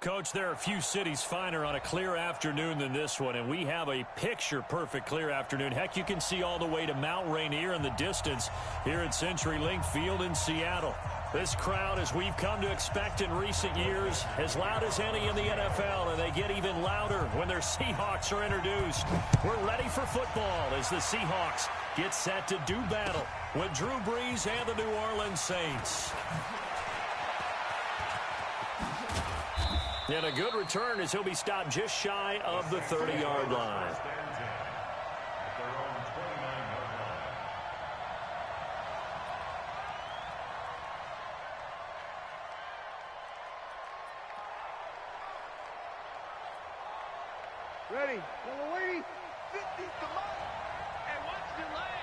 Coach, there are a few cities finer on a clear afternoon than this one, and we have a picture-perfect clear afternoon. Heck, you can see all the way to Mount Rainier in the distance here at CenturyLink Field in Seattle. This crowd, as we've come to expect in recent years, as loud as any in the NFL, and they get even louder when their Seahawks are introduced. We're ready for football as the Seahawks get set to do battle with Drew Brees and the New Orleans Saints. And a good return as he'll be stopped just shy of the 30-yard line. Ready. Number 80. 50. Come on. And watch the leg.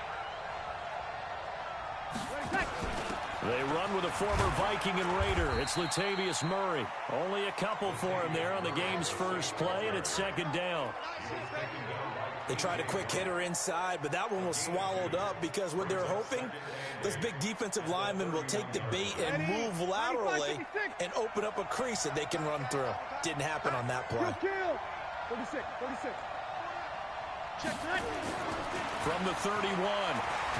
Ready, They run with a former Viking and Raider. It's Latavius Murray. Only a couple for him there on the game's first play, and it's second down. They tried a quick hitter inside, but that one was swallowed up because what they're hoping, those big defensive linemen will take the bait and move laterally and open up a crease that they can run through. Didn't happen on that play. 46. Check that. From the 31,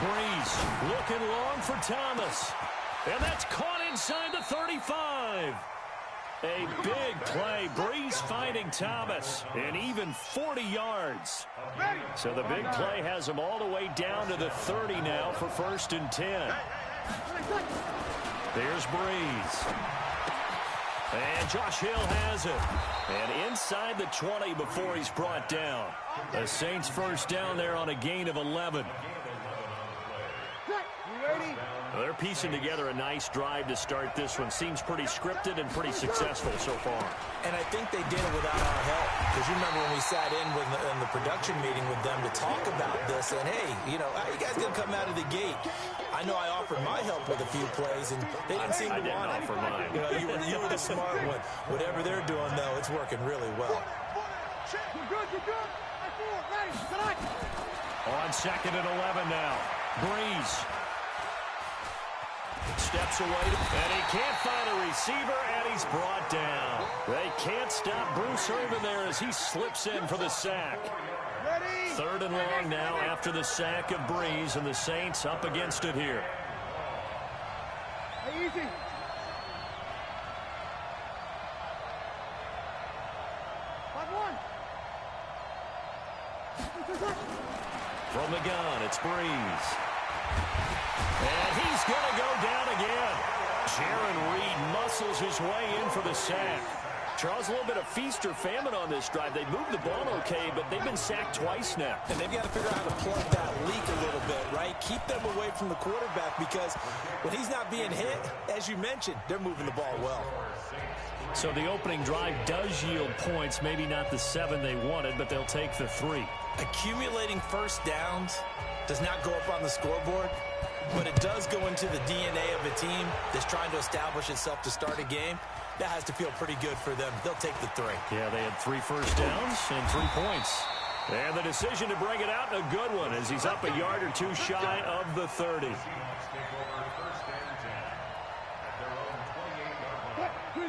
Brees looking long for Thomas. And that's caught inside the 35. A big play. Brees finding Thomas. And even 40 yards. So the big play has him all the way down to the 30 now for 1st and 10. There's Brees. And Josh Hill has it. And inside the 20 before he's brought down. The Saints first down there on a gain of 11. They're piecing together a nice drive to start this one. Seems pretty scripted and pretty successful so far. And I think they did it without our help. Because you remember when we sat in the production meeting with them to talk about this. And, hey, you know, how you guys going to come out of the gate? I know I offered my help with a few plays, and they didn't seem to want it. I didn't offer mine. You know, you were the smart one. Whatever they're doing, though, it's working really well. You're good. Ready. On 2nd and 11 now. Brees steps away, and he can't find a receiver, and he's brought down. They can't stop Bruce Irvin there as he slips in for the sack. 3rd and long now after the sack of Brees, and the Saints up against it here. Hey, easy. From the gun, it's Brees. And he's going to go down again. Jaron Reed muscles his way in for the sack. Charles, a little bit of feast or famine on this drive. They moved the ball okay, but they've been sacked twice now. And they've got to figure out how to plug that leak a little bit, right? Keep them away from the quarterback because when he's not being hit, as you mentioned, they're moving the ball well. So the opening drive does yield points, maybe not the 7 they wanted, but they'll take the 3. Accumulating first downs does not go up on the scoreboard, but it does go into the DNA of a team that's trying to establish itself to start a game. That has to feel pretty good for them. They'll take the 3. Yeah, they had 3 first downs and 3 points. And the decision to bring it out, a good one, as he's up a yard or 2 shy of the 30.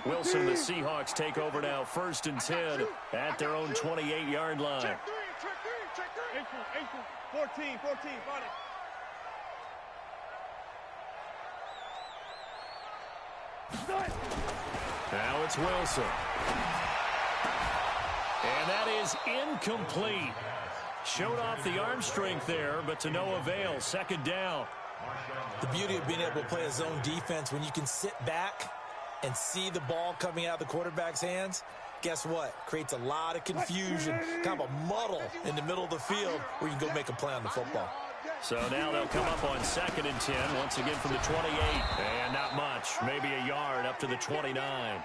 Wilson and the Seahawks take over now, 1st and 10 at their own 28-yard line. Check 3. 14, got it. Now it's Wilson. And that is incomplete. Showed off the arm strength there, but to no avail. 2nd down. The beauty of being able to play a zone defense when you can sit back and see the ball coming out of the quarterback's hands, guess what? Creates a lot of confusion, kind of a muddle in the middle of the field where you can go make a play on the football. So now they'll come up on 2nd and 10, once again from the 28. And not much, maybe a yard up to the 29.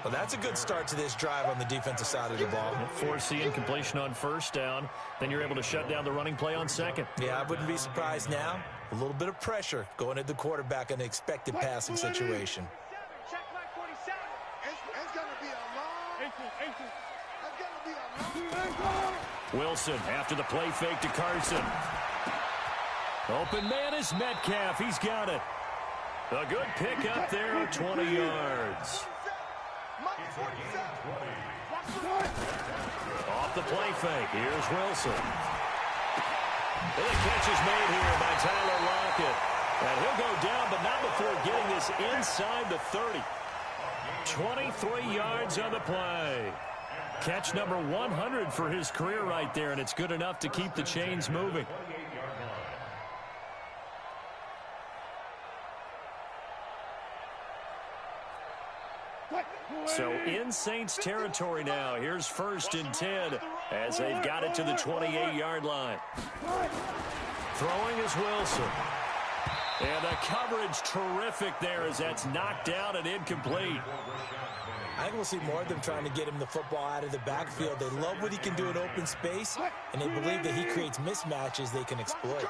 Well, that's a good start to this drive on the defensive side of the ball. Force the incompletion on 1st down. Then you're able to shut down the running play on 2nd. Yeah, I wouldn't be surprised now. A little bit of pressure going at the quarterback in an expected passing situation. Wilson after the play fake to Carson. Open man is Metcalf. He's got it. A good pick up there of 20 yards. Off the play fake. Here's Wilson. And the catch is made here by Tyler Lockett. And he'll go down, but not before getting this inside the 30. 23 yards on the play. Catch number 100 for his career right there, and it's good enough to keep the chains moving. So in Saints territory now. Here's 1st and 10 as they've got it to the 28-yard line. Throwing is Wilson. And the coverage terrific there as that's knocked down and incomplete. I think we'll see more of them trying to get him the football out of the backfield. They love what he can do in open space, and they believe that he creates mismatches they can exploit.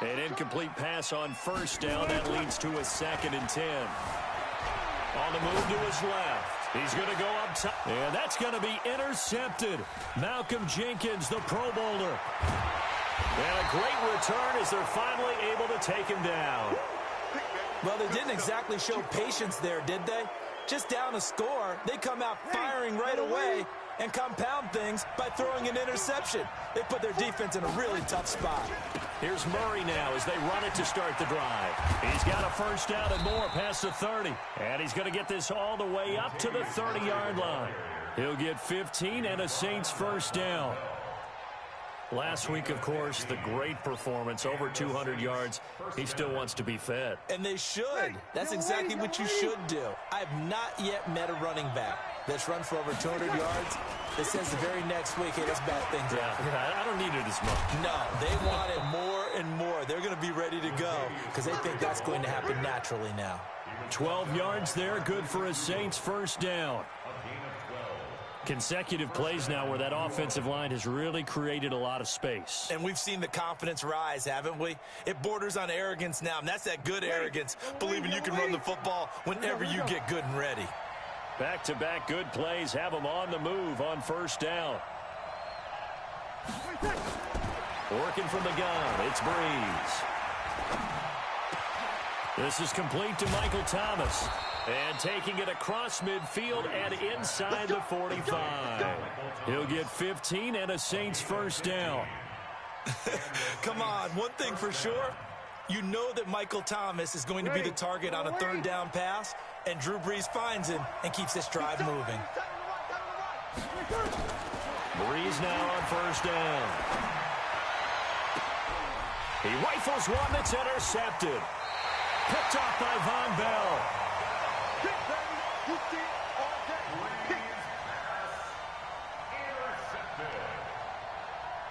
An incomplete pass on 1st down. That leads to a 2nd and 10. On the move to his left. He's going to go up top. And that's going to be intercepted. Malcolm Jenkins, the Pro Bowler. And a great return as they're finally able to take him down. Well, they didn't exactly show patience there, did they? Just down a score, they come out firing right away and compound things by throwing an interception. They put their defense in a really tough spot. Here's Murray now as they run it to start the drive. He's got a 1st down and more past the 30. And he's going to get this all the way up to the 30-yard line. He'll get 15 and a Saints 1st down. Last week, of course, the great performance, over 200 yards. He still wants to be fed. And they should. That's exactly what you should do. I've not yet met a running back that's run for over 200 yards that says the very next week, hey, let's bat things out. Yeah, I don't need it as much. No, they want it more and more. They're going to be ready to go because they think that's going to happen naturally now. 12 yards there, good for a Saints 1st down. Consecutive plays now where that offensive line has really created a lot of space. And we've seen the confidence rise, haven't we? It borders on arrogance now, and that's that good arrogance, believing you can run the football whenever you get good and ready. Back-to-back good plays have them on the move on 1st down. Working from the gun, it's Breeze. This is complete to Michael Thomas. And taking it across midfield and inside the 45. He'll get 15 and a Saints 1st down. Come on, one thing for sure. You know that Michael Thomas is going to be the target on a 3rd down pass, and Drew Brees finds him and keeps this drive moving. Brees now on 1st down. He rifles one that's intercepted. Picked off by Von Bell.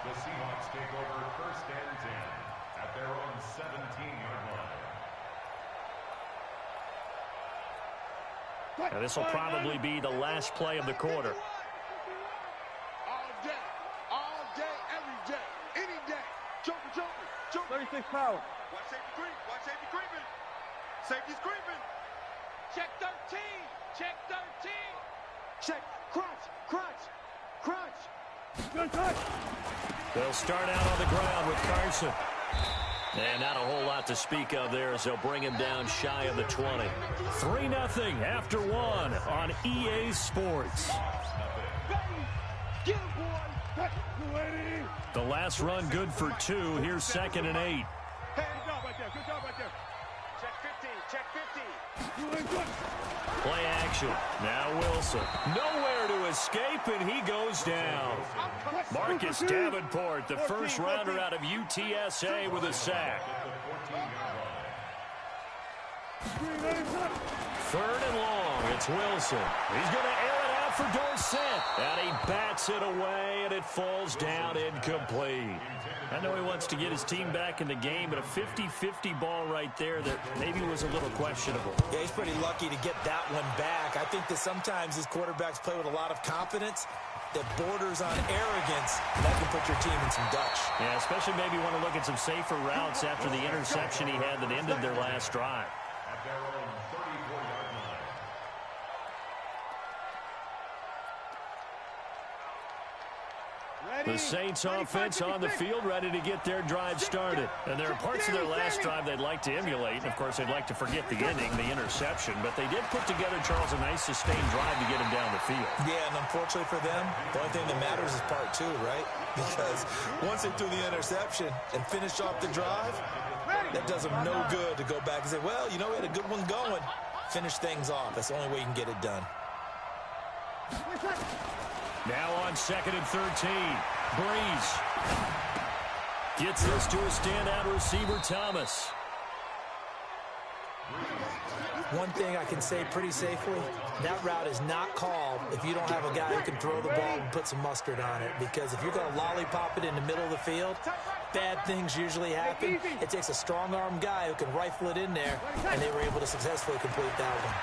The Seahawks take over 1st and 10 at their own 17-yard line. Now this will probably be the last play of the quarter. All day, every day, any day. Joker. 36 power. Watch safety creep. Watch safety creeping. Safety's creeping. Check 13. Check 13. Check. Crunch. Good touch. They'll start out on the ground with Carson. And not a whole lot to speak of there as they'll bring him down shy of the 20. 3-0 after 1 on EA Sports. Get him, boy. The last run good for 2. Here's 2nd and 8. Good job right there. Check 15. Play action. Now Wilson. Nowhere to escape, and he goes down. Marcus Davenport, the 1st rounder out of UTSA with a sack. 3rd and long. It's Wilson. He's going to air it out for Dorsett. And he bats it away, and it falls down incomplete. I know he wants to get his team back in the game, but a 50-50 ball right there that maybe was a little questionable. Yeah, he's pretty lucky to get that one back. I think that sometimes his quarterbacks play with a lot of confidence that borders on arrogance, and that can put your team in some Dutch. Yeah, especially maybe want to look at some safer routes after the interception he had that ended their last drive. At their own 34-yard line. The Saints offense on the field, ready to get their drive started. And there are parts of their last drive they'd like to emulate. And, of course, they'd like to forget the ending, the interception. But they did put together, Charles, a nice sustained drive to get him down the field. Yeah, and unfortunately for them, the only thing that matters is part two, right? Because once they threw the interception and finished off the drive, that does them no good to go back and say, well, you know, we had a good one going. Finish things off. That's the only way you can get it done. Now on 2nd and 13. Breeze gets this to a standout receiver, Thomas. One thing I can say pretty safely, that route is not called if you don't have a guy who can throw the ball and put some mustard on it. Because if you're going to lollipop it in the middle of the field, bad things usually happen. It takes a strong-arm guy who can rifle it in there, and they were able to successfully complete that one.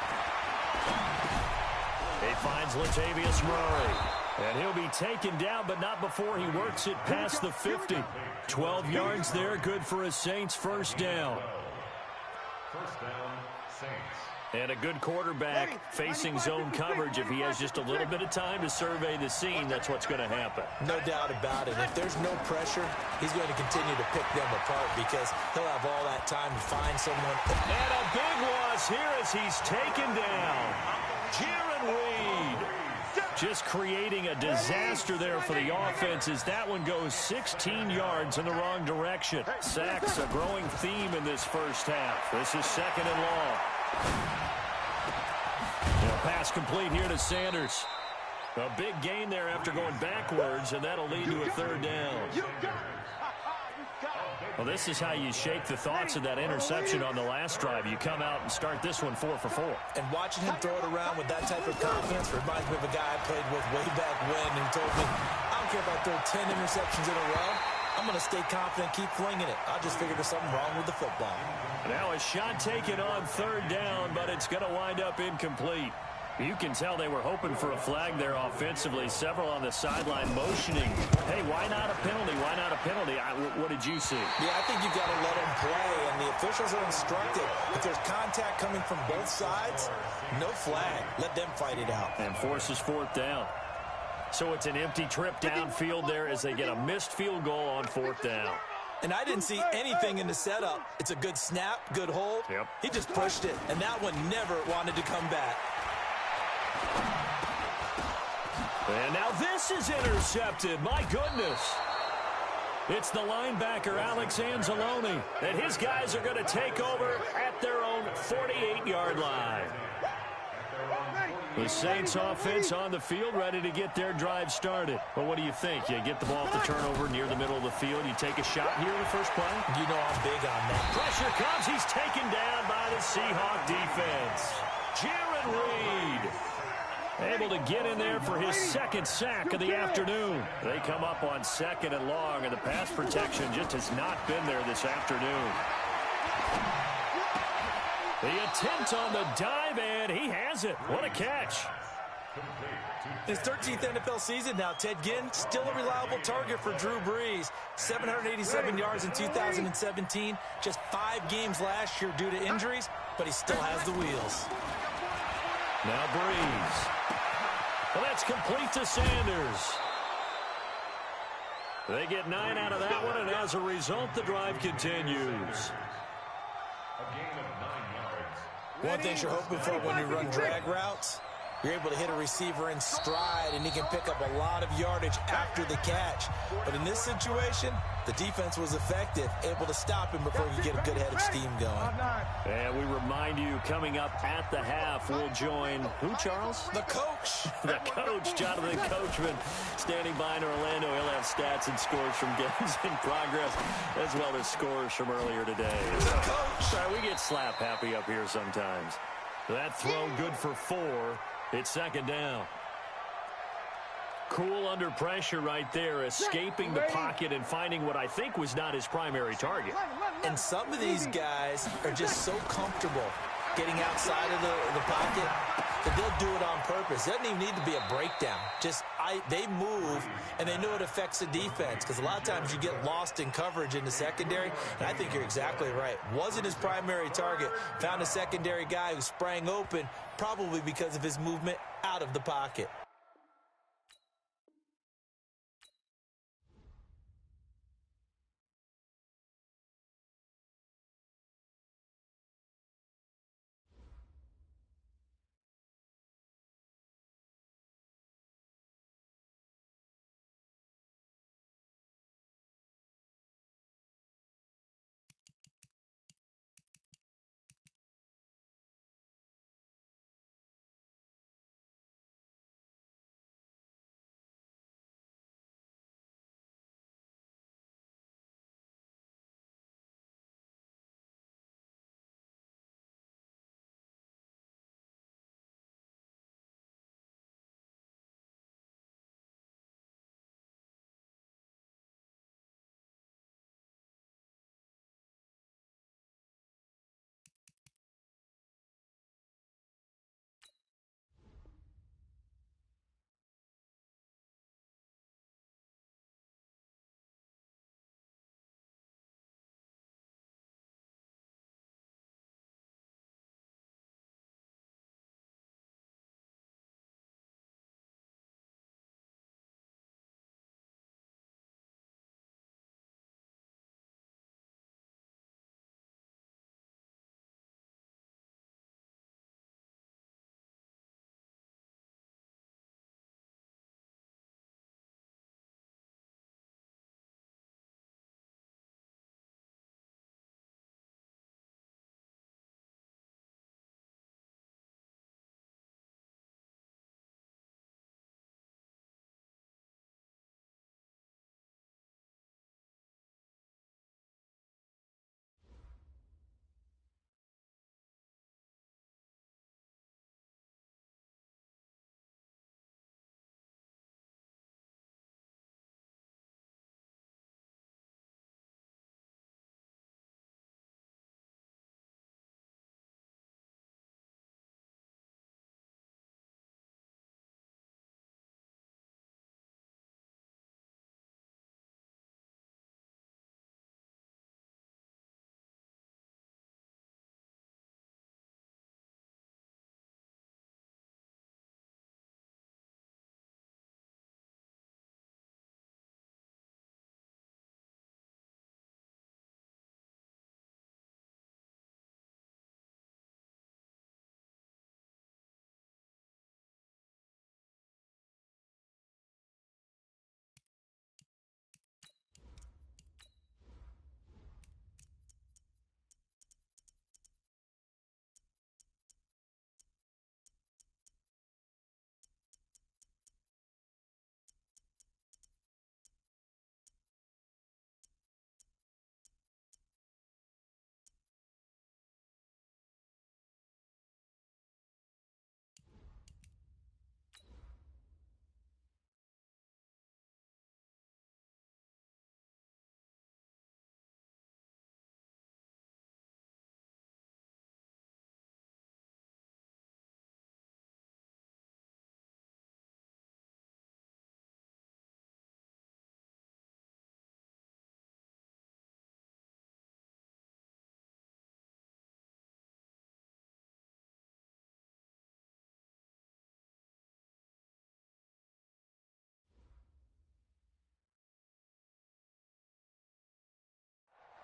He finds Latavius Murray. And he'll be taken down, but not before he works it past the 50. 12 yards there, good for a Saints first down. First down, Saints. And a good quarterback facing zone coverage. If he has just a little bit of time to survey the scene, that's what's going to happen. No doubt about it. If there's no pressure, he's going to continue to pick them apart because he'll have all that time to find someone. And a big loss here as he's taken down. Jarran Reed. Just creating a disaster there for the offense as that one goes 16 yards in the wrong direction. Sacks a growing theme in this first half. This is 2nd and long. And a pass complete here to Sanders. A big gain there after going backwards, and that'll lead to a 3rd down. Well, this is how you shake the thoughts of that interception on the last drive. You come out and start this one 4 for 4. And watching him throw it around with that type of confidence reminds me of a guy I played with way back when, and he told me, I don't care if I throw 10 interceptions in a row. I'm going to stay confident, keep flinging it. I just figured there's something wrong with the football. Now a shot taken on 3rd down, but it's going to wind up incomplete. You can tell they were hoping for a flag there offensively. Several on the sideline motioning. Hey, why not a penalty? Why not a penalty? What did you see? Yeah, I think you've got to let them play, and the officials are instructed. If there's contact coming from both sides, no flag. Let them fight it out. And forces 4th down. So it's an empty trip downfield there as they get a missed field goal on 4th down. And I didn't see anything in the setup. It's a good snap, good hold. Yep. He just pushed it, and that one never wanted to come back. And now this is intercepted. My goodness. It's the linebacker, Alex Anzalone. And his guys are going to take over at their own 48-yard line. The Saints offense on the field, ready to get their drive started. Well, what do you think? You get the ball at the turnover near the middle of the field. You take a shot here in the first play? You know I'm big on that. Pressure comes. He's taken down by the Seahawk defense. Jarran Reed able to get in there for his 2nd sack of the afternoon. They come up on 2nd and long, and the pass protection just has not been there this afternoon. The attempt on the dive, and he has it. What a catch. His 13th NFL season now, Ted Ginn, still a reliable target for Drew Brees. 787 yards in 2017, just 5 games last year due to injuries, but he still has the wheels. Now Brees. Well, that's complete to Sanders. They get 9 out of that one, and as a result, the drive continues. A gain of 9 yards. One thing you're hoping for when you run drag routes, you're able to hit a receiver in stride, and he can pick up a lot of yardage after the catch. But in this situation, the defense was effective, able to stop him before you get a good head of steam going. And we remind you, coming up at the half, we'll join who, Charles? The coach. The coach, Jonathan Coachman, standing by in Orlando. He'll have stats and scores from games in progress, as well as scores from earlier today. The coach. Sorry, we get slap happy up here sometimes. That throw good for 4. It's 2nd down. Cool under pressure right there, escaping the pocket and finding what I think was not his primary target. And some of these guys are just so comfortable getting outside of the pocket that they'll do it on purpose. It doesn't even need to be a breakdown. They move, and they know it affects the defense, because a lot of times you get lost in coverage in the secondary, and I think you're exactly right. Wasn't his primary target. Found a secondary guy who sprang open, probably because of his movement out of the pocket.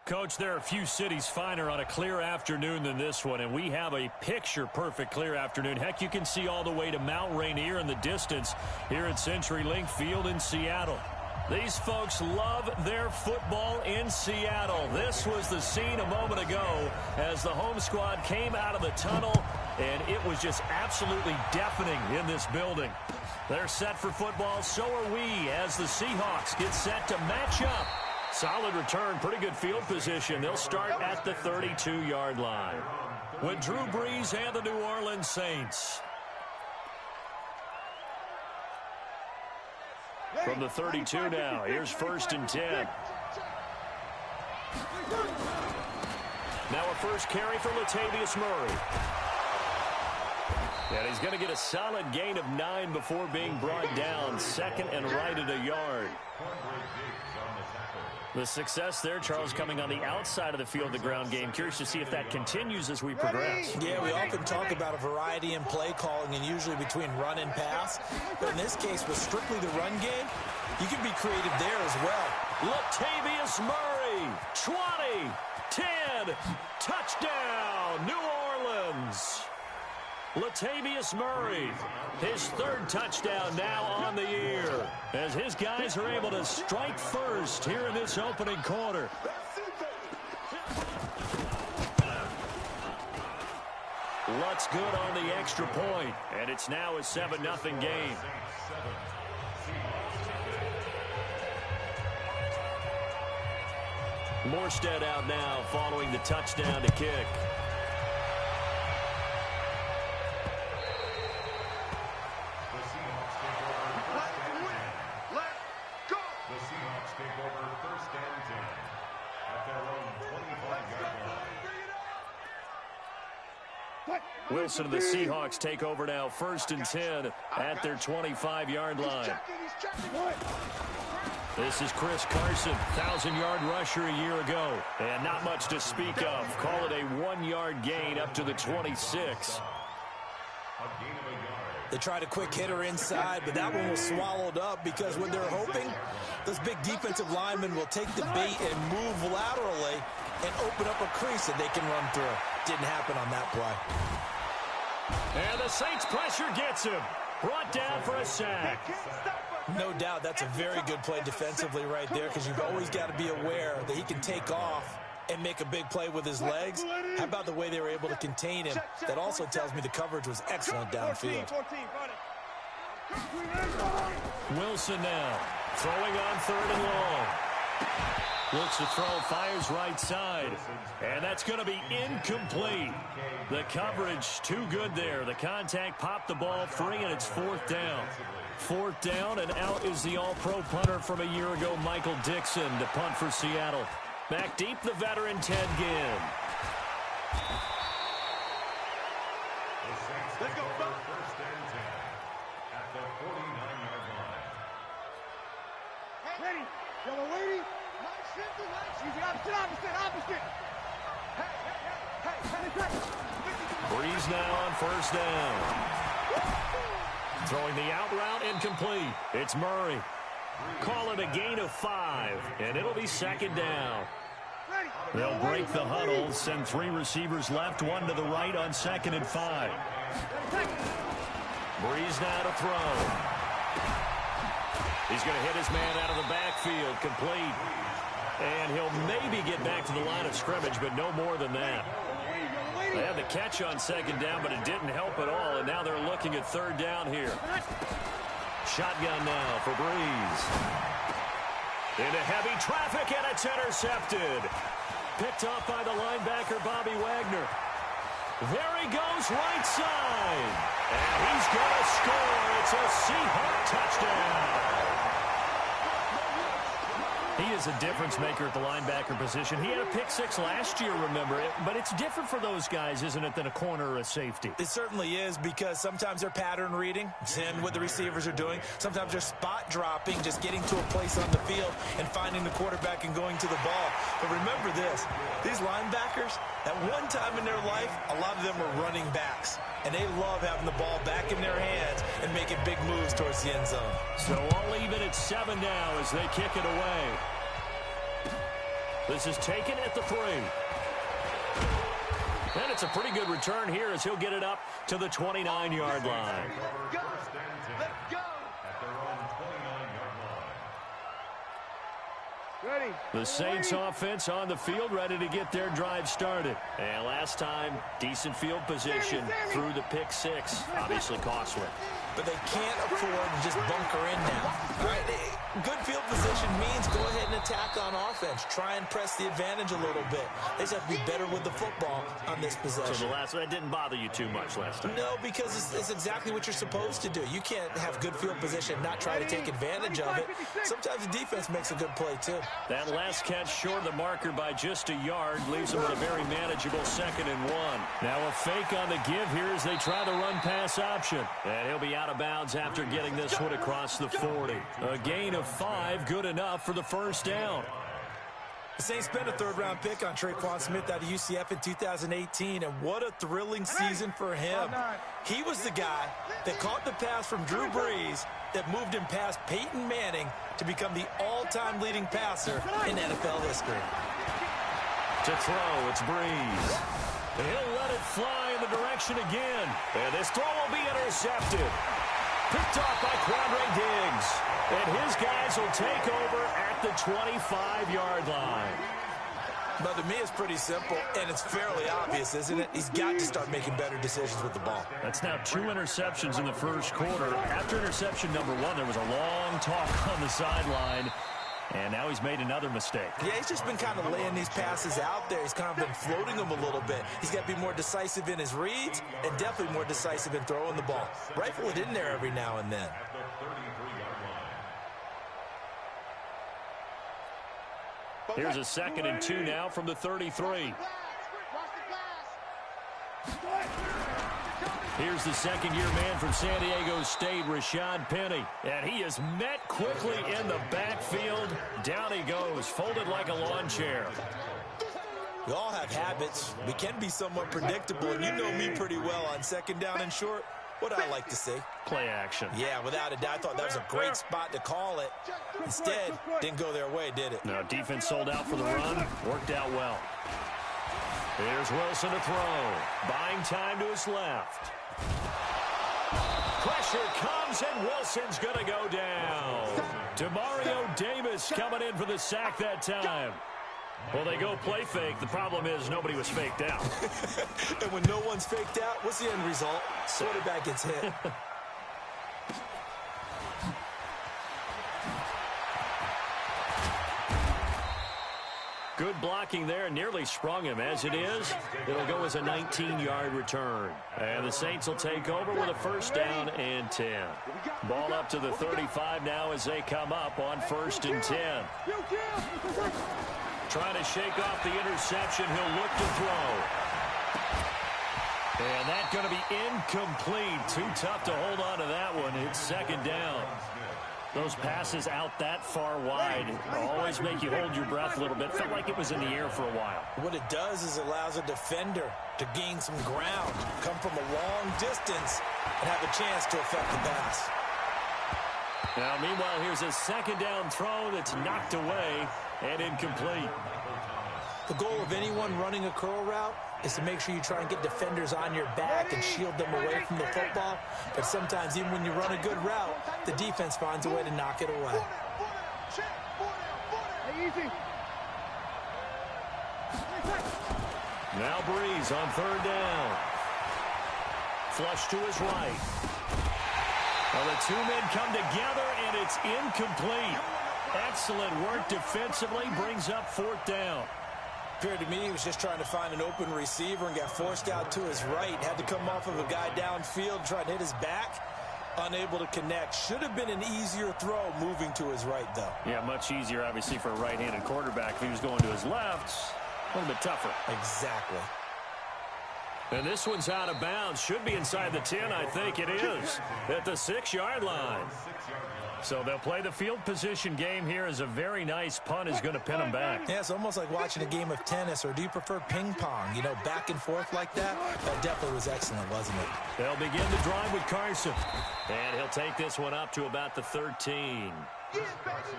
Coach, there are a few cities finer on a clear afternoon than this one, and we have a picture-perfect clear afternoon. Heck, you can see all the way to Mount Rainier in the distance here at CenturyLink Field in Seattle. These folks love their football in Seattle. This was the scene a moment ago as the home squad came out of the tunnel, and it was just absolutely deafening in this building. They're set for football, so are we, as the Seahawks get set to match up. Solid return, pretty good field position. They'll start at the 32-yard line with Drew Brees and the New Orleans Saints. From the 32 now, here's 1st and 10. Now a first carry for Latavius Murray. And he's going to get a solid gain of 9 before being brought down. 2nd and right at a yard. The success there, Charles, coming on the outside of the field, the ground game. Curious to see if that continues as we progress. Yeah, we often talk about a variety in play calling and usually between run and pass. But in this case, with strictly the run game, you can be creative there as well. Latavius Murray, 20, 10, touchdown, New Orleans. Latavius Murray, his 3rd touchdown now on the year, as his guys are able to strike first here in this opening quarter. Lutz good on the extra point, and it's now a 7-0 game. Morstead out now following the touchdown to kick. Wilson of the Seahawks take over now, 1st and 10 at their 25-yard line. This is Chris Carson, 1,000-yard rusher a year ago. And not much to speak of. Call it a 1-yard gain up to the 26. They tried a quick hitter inside, but that one was swallowed up because what they're hoping, those big defensive linemen will take the bait and move laterally and open up a crease that they can run through. Didn't happen on that play. And the Saints pressure gets him. Brought down for a sack. No doubt that's a very good play defensively right there because you've always got to be aware that he can take off and make a big play with his legs. How about the way they were able to contain him? That also tells me the coverage was excellent downfield. Wilson now throwing on 3rd and long. Looks to throw, fires right side. And that's going to be incomplete. The coverage too good there. The contact popped the ball free, and it's 4th down. 4th down, and out is the all-pro punter from a year ago, Michael Dixon, to punt for Seattle. Back deep, the veteran Ted Ginn. Let's go, 1st and 10 at the 49-yard line. Ready. Y'all are waiting. Opposite. Breeze now on 1st down. Throwing the out route, incomplete. It's Murray. Call it a gain of 5, and it'll be 2nd down. They'll break the huddle, send 3 receivers left, 1 to the right on 2nd and 5. Breeze now to throw. He's going to hit his man out of the backfield, complete. And he'll maybe get back to the line of scrimmage, but no more than that. They had the catch on 2nd down, but it didn't help at all, and now they're looking at 3rd down here. Shotgun now for Breeze. Into heavy traffic, and it's intercepted. Picked off by the linebacker, Bobby Wagner. There he goes, right side. And he's going to score. It's a Seahawk touchdown. He is a difference maker at the linebacker position. He had a pick 6 last year, remember it. But it's different for those guys, isn't it, than a corner or a safety? It certainly is, because sometimes they're pattern reading, seeing what the receivers are doing. Sometimes they're spot dropping, just getting to a place on the field and finding the quarterback and going to the ball. But remember this, these linebackers, at one time in their life, a lot of them were running backs. And they love having the ball back in their hands and making big moves towards the end zone. So all even at 7 now as they kick it away. This is taken at the 3. And it's a pretty good return here as he'll get it up to the 29-yard line. Go. Let's go. At their own 29-yard line. Ready. The Saints offense on the field, ready to get their drive started. And last time, decent field position through the pick 6. Obviously costly. But they can't afford to just bunker in now. All right, good field position means go ahead and attack on offense. Try and press the advantage a little bit. They just have to be better with the football on this possession. So that didn't bother you too much last time? No, because it's exactly what you're supposed to do. You can't have good field position and not try to take advantage of it. Sometimes the defense makes a good play, too. That last catch short of the marker by just a yard leaves them with a very manageable 2nd and 1. Now a fake on the give here as they try the run-pass option. And he'll be out of bounds after getting this one across the 40. A gain of 5, good enough for the first down. The Saints spent a 3rd-round pick on Traquan Smith out of UCF in 2018, and what a thrilling season for him. He was the guy that caught the pass from Drew Brees that moved him past Peyton Manning to become the all-time leading passer in NFL history. To throw, it's Brees. He'll let it fly in the direction again. And this throw will be intercepted. Picked off by Quandre Diggs. And his guys will take over at the 25-yard line. But to me, it's pretty simple, and it's fairly obvious, isn't it? He's got to start making better decisions with the ball. That's now 2 interceptions in the first quarter. After interception number 1, there was a long talk on the sideline. And now he's made another mistake. Yeah, he's just been kind of laying these passes out there. He's kind of been floating them a little bit. He's got to be more decisive in his reads and definitely more decisive in throwing the ball. Rifle it in there every now and then. Here's a 2nd and 2 now from the 33. Here's the 2nd-year man from San Diego State, Rashad Penny. And he is met quickly in the backfield. Down he goes, folded like a lawn chair. We all have habits. We can be somewhat predictable, and you know me pretty well on 2nd down and short. What I like to see. Play action. Yeah, without a doubt. I thought that was a great spot to call it. Instead, didn't go their way, did it? No, defense sold out for the run. Worked out well. Here's Wilson to throw. Buying time to his left. Pressure comes, and Wilson's going to go down. Demario Davis coming in for the sack that time. Well, they go play fake. The problem is nobody was faked out. And when no one's faked out, what's the end result? Quarterback gets hit. Good blocking there, nearly sprung him. As it is, it'll go as a 19-yard return. And the Saints will take over with a 1st down and 10. Ball up to the 35 now as they come up on 1st and 10. Trying to shake off the interception. He'll look to throw. And that's going to be incomplete. Too tough to hold on to that one. It's 2nd down. Those passes out that far wide always make you hold your breath a little bit. Felt like it was in the air for a while. What it does is it allows a defender to gain some ground, come from a long distance, and have a chance to affect the pass. Now, meanwhile, here's a 2nd down throw that's knocked away and incomplete. The goal of anyone running a curl route is to make sure you try and get defenders on your back and shield them away from the football. But sometimes, even when you run a good route, the defense finds a way to knock it away. Now Brees on 3rd down. Flush to his right. Well, the 2 men come together, and it's incomplete. Excellent work defensively, brings up 4th down. Appeared to me he was just trying to find an open receiver and got forced out to his right. Had to come off of a guy downfield, try to hit his back. Unable to connect. Should have been an easier throw moving to his right, though. Yeah, much easier, obviously, for a right-handed quarterback. If he was going to his left, a little bit tougher. Exactly. And this one's out of bounds. Should be inside the 10, I think it is, at the 6-yard line. So they'll play the field position game here as a very nice punt is going to pin them back. Yeah, it's almost like watching a game of tennis, or do you prefer ping pong? You know, back and forth like that? That definitely was excellent, wasn't it? They'll begin the drive with Carson. And he'll take this one up to about the 13.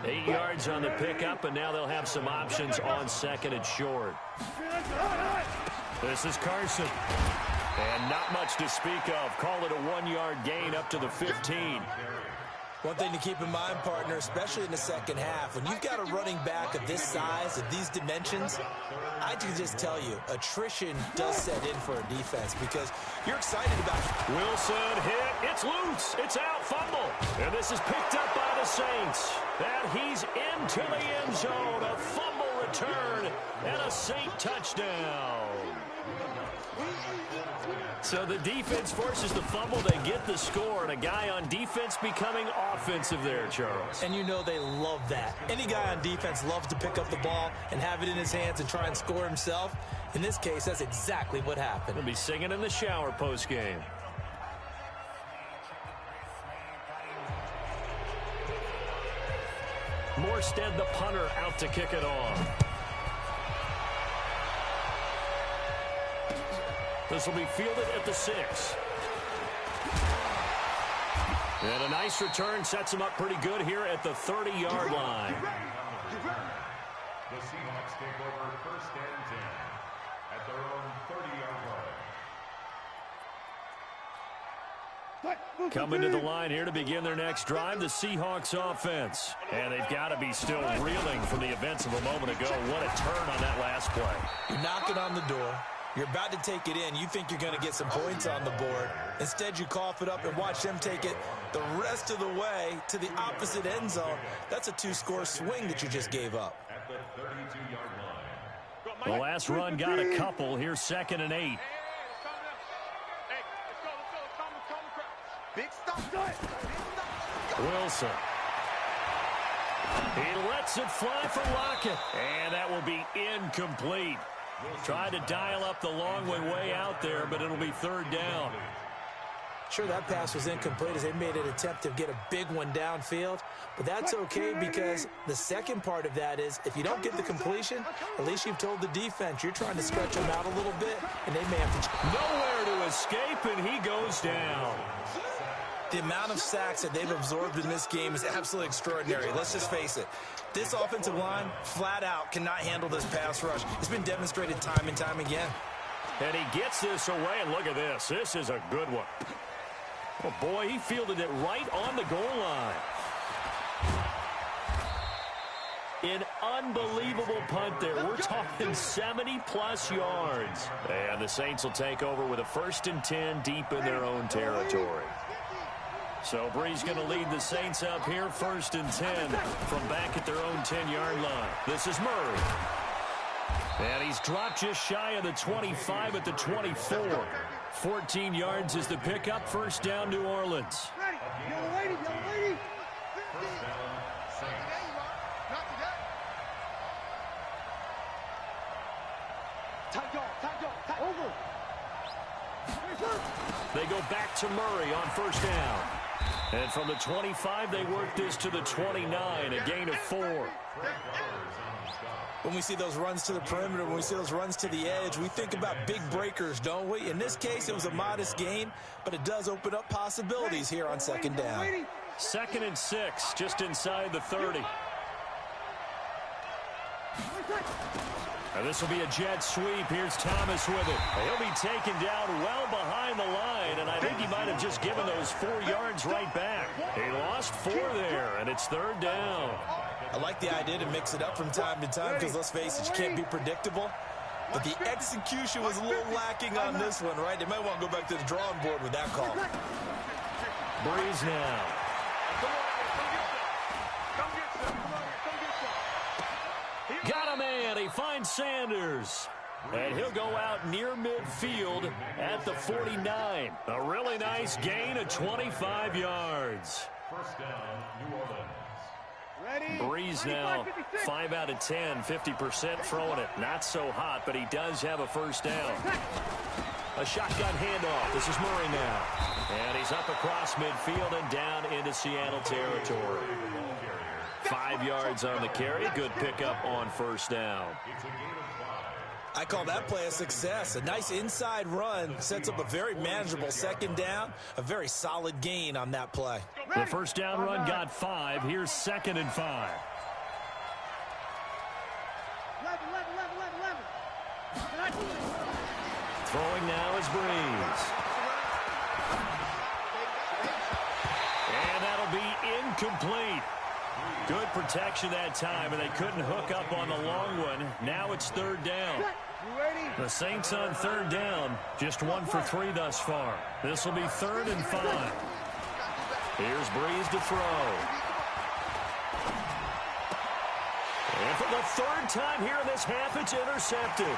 8 yards on the pickup, and now they'll have some options on second and short. This is Carson. And not much to speak of. Call it a 1-yard gain up to the 15. One thing to keep in mind, partner, especially in the second half, when you've got a running back of this size, of these dimensions, I can just tell you, attrition does set in for a defense because you're excited about it. Wilson hit. It's loose. It's out. Fumble. And this is picked up by the Saints. And he's into the end zone. A fumble return and a Saint touchdown. So the defense forces the fumble. They get the score, and a guy on defense becoming offensive there, Charles. And you know they love that. Any guy on defense loves to pick up the ball and have it in his hands and try and score himself. In this case, that's exactly what happened. He'll be singing in the shower post-game. Morstead, the punter, out to kick it off. This will be fielded at the 6. And a nice return sets him up pretty good here at the 30-yard line. The Seahawks take over 1st and 10 at their own 30-yard line. Coming to the line here to begin their next drive, the Seahawks offense. And they've got to be still reeling from the events of a moment ago. What a turn on that last play. You're knocking on the door. You're about to take it in. You think you're going to get some points on the board. Instead, you cough it up and watch them take it the rest of the way to the opposite end zone. That's a 2-score swing that you just gave up. At the 32-yard line. The last run got a couple. Here's 2nd and 8. Big stuff. Wilson. He lets it fly for Lockett. And that will be incomplete. Tried to dial up the long way out there, but it'll be 3rd down. Sure, that pass was incomplete as they made an attempt to get a big one downfield, but that's okay because the second part of that is if you don't get the completion, at least you've told the defense you're trying to stretch them out a little bit, and they may have to... Nowhere to escape, and he goes down. The amount of sacks that they've absorbed in this game is absolutely extraordinary. Let's just face it. This offensive line, flat out, cannot handle this pass rush. It's been demonstrated time and time again. And he gets this away, and look at this. This is a good one. Oh, boy, he fielded it right on the goal line. An unbelievable punt there. We're talking 70-plus yards. And the Saints will take over with a 1st and 10 deep in their own territory. So Brees going to lead the Saints up here, 1st and 10 from back at their own 10-yard line. This is Murray. And he's dropped just shy of the 25 at the 24. 14 yards is the pickup. 1st down, New Orleans. Young lady. First down, Saints. Over. They go back to Murray on 1st down. And from the 25, they work this to the 29, a gain of 4. When we see those runs to the perimeter, when we see those runs to the edge, we think about big breakers, don't we? In this case, it was a modest gain, but it does open up possibilities here on 2nd down. 2nd and 6, just inside the 30. And this will be a jet sweep. Here's Thomas with it. He'll be taken down well behind the line, and I think he might have just given those 4 yards right back. He lost 4 there, and it's 3rd down. I like the idea to mix it up from time to time because, let's face it, you can't be predictable. But the execution was a little lacking on this one, right? They might want to go back to the drawing board with that call. Brees now. Got a man. He finds Sanders. And he'll go out near midfield at the 49. A really nice gain of 25 yards. 1st down, New Orleans. Brees now 5 out of 10, 50% throwing it. Not so hot, but he does have a 1st down. A shotgun handoff. This is Murray now. And he's up across midfield and down into Seattle territory. 5 yards on the carry. Good pickup on first down. I call that play a success. A nice inside run sets up a very manageable second down. A very solid gain on that play. The first down run got 5. Here's 2nd and 5. 11. Throwing now is Breeze. And that'll be incomplete. Good protection that time, and they couldn't hook up on the long one. Now it's 3rd down. The Saints on 3rd down, just 1 for 3 thus far. This will be 3rd and 5. Here's Breeze to throw. And for the 3rd time here in this half, it's intercepted.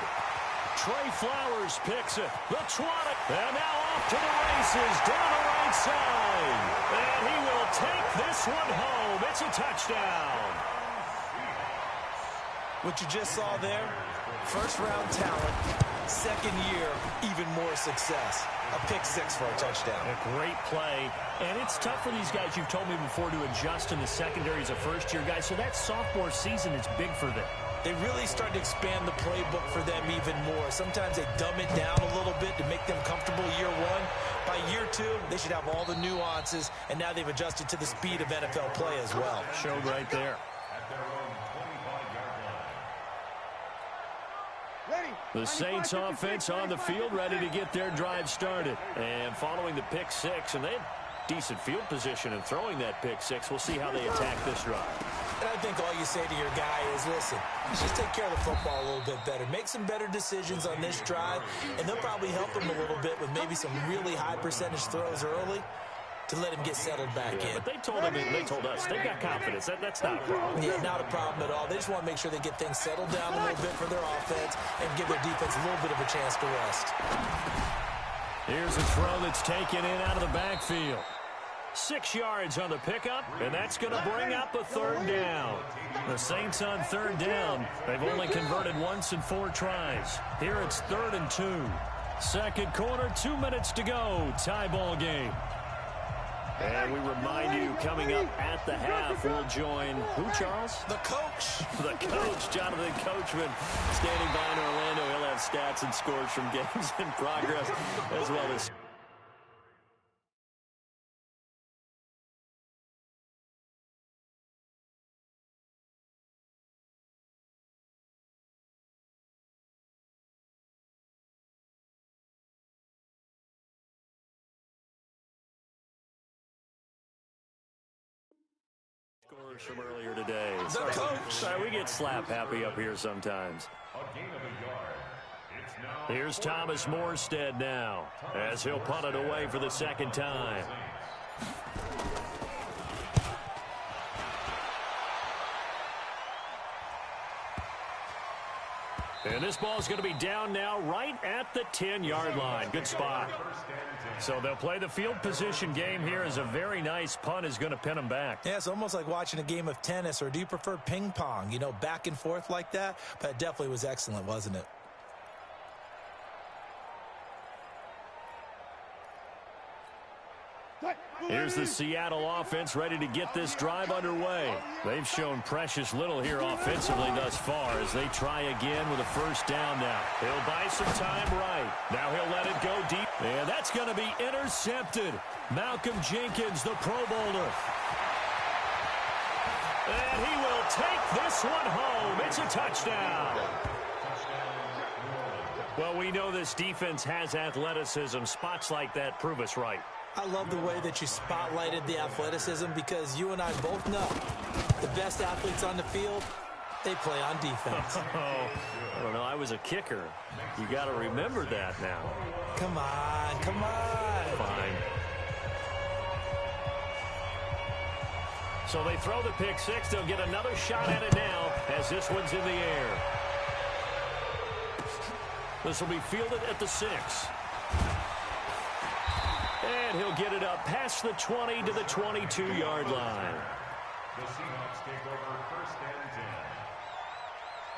Trey Flowers picks it. The 20. And now off to the races down the right side. And he will take this one home. It's a touchdown. What you just saw there, first-round talent, second year, even more success. A pick 6 for a touchdown. A great play. And it's tough for these guys, you've told me before, to adjust in the secondary as a first-year guy. So that sophomore season is big for them. They really start to expand the playbook for them even more. Sometimes they dumb it down a little bit to make them comfortable year 1. By year 2, they should have all the nuances, and now they've adjusted to the speed of NFL play as well. Showed right there. The Saints offense on the field, ready to get their drive started. And following the pick 6, and they have decent field position in throwing that pick 6. We'll see how they attack this drive. And I think all you say to your guy is, listen, just take care of the football a little bit better. Make some better decisions on this drive, and they'll probably help him a little bit with maybe some really high percentage throws early to let him get settled back in. But they told him, they told us, they've got confidence. That's not a problem. Yeah, not a problem at all. They just want to make sure they get things settled down a little bit for their offense and give their defense a little bit of a chance to rest. Here's a throw that's taken in out of the backfield. 6 yards on the pickup, and that's going to bring up a 3rd down. The Saints on 3rd down. They've only converted once in 4 tries. Here it's 3rd and 2. Second quarter, 2 minutes to go. Tie ball game. And we remind you, coming up at the half, we'll join who, Charles? The coach. The coach, Jonathan Coachman, standing by in Orlando. He'll have stats and scores from games in progress, as well as... scores from earlier today. The coach. Sorry, we get slap happy up here sometimes. Here's Thomas Morstead now, as he'll punt it away for the 2nd time. And this ball is going to be down now right at the 10-yard line. Good spot. So they'll play the field position game here as a very nice punt is going to pin them back. Yeah, it's almost like watching a game of tennis, or do you prefer ping pong? You know, back and forth like that? But it definitely was excellent, wasn't it? Here's the Seattle offense ready to get this drive underway. They've shown precious little here offensively thus far as they try again with a 1st down now. He'll buy some time right. Now he'll let it go deep. And that's going to be intercepted. Malcolm Jenkins, the Pro Bowler. And he will take this one home. It's a touchdown. Well, we know this defense has athleticism. Spots like that prove us right. I love the way that you spotlighted the athleticism, because you and I both know the best athletes on the field, they play on defense. Oh, I don't know. I was a kicker. You got to remember that now. Come on, come on. Fine. So they throw the pick 6. They'll get another shot at it now as this one's in the air. This will be fielded at the 6. And he'll get it up past the 20 to the 22-yard line. The Seahawks take over 1st and